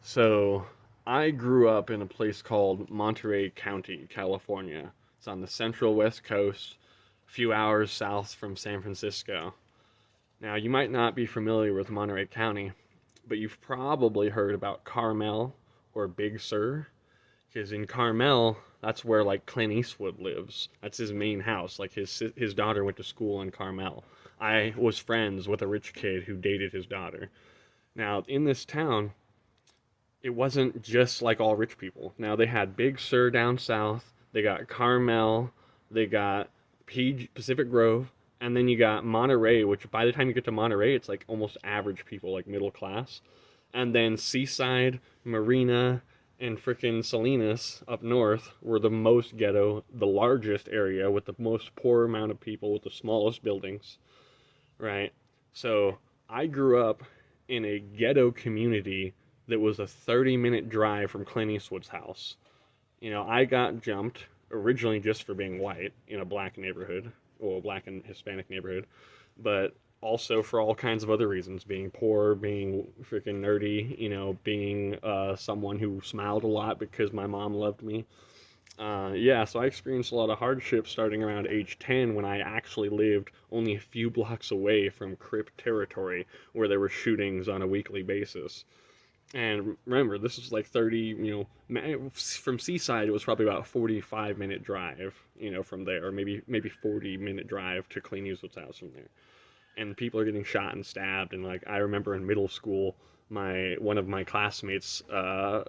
So I grew up in a place called Monterey County, California. It's on the central west coast, a few hours south from San Francisco. Now, you might not be familiar with Monterey County, but you've probably heard about Carmel or Big Sur. Because in Carmel, that's where like Clint Eastwood lives. That's his main house. Like his daughter went to school in Carmel. I was friends with a rich kid who dated his daughter. Now, in this town, it wasn't just like all rich people. Now they had Big Sur down south, they got Carmel, they got Pacific Grove, and then you got Monterey, which by the time you get to Monterey, it's like almost average people, like middle class. And then Seaside, Marina, and frickin' Salinas up north were the most ghetto, the largest area with the most poor amount of people with the smallest buildings, right? So I grew up in a ghetto community that was a 30-minute drive from Clint Eastwood's house. I got jumped originally just for being white in a black neighborhood, well, black and Hispanic neighborhood, but also for all kinds of other reasons, being poor, being freaking nerdy, being someone who smiled a lot because my mom loved me. Yeah, so I experienced a lot of hardship starting around age 10 when I actually lived only a few blocks away from Crip territory where there were shootings on a weekly basis. And remember, this is like 30, from Seaside, it was probably about a 45-minute drive, from there, or maybe 40-minute drive to Clean Eastwood's house from there. And people are getting shot and stabbed. And like I remember in middle school, my one of my classmates, I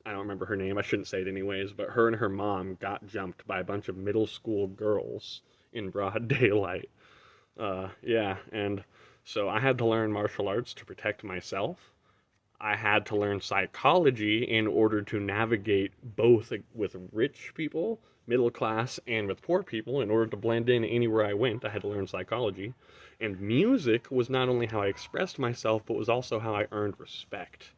don't remember her name, I shouldn't say it anyways, but her and her mom got jumped by a bunch of middle school girls in broad daylight. Yeah, and so I had to learn martial arts to protect myself. I had to learn psychology in order to navigate both with rich people, middle class, and with poor people. In order to blend in anywhere I went, I had to learn psychology. And music was not only how I expressed myself, but was also how I earned respect.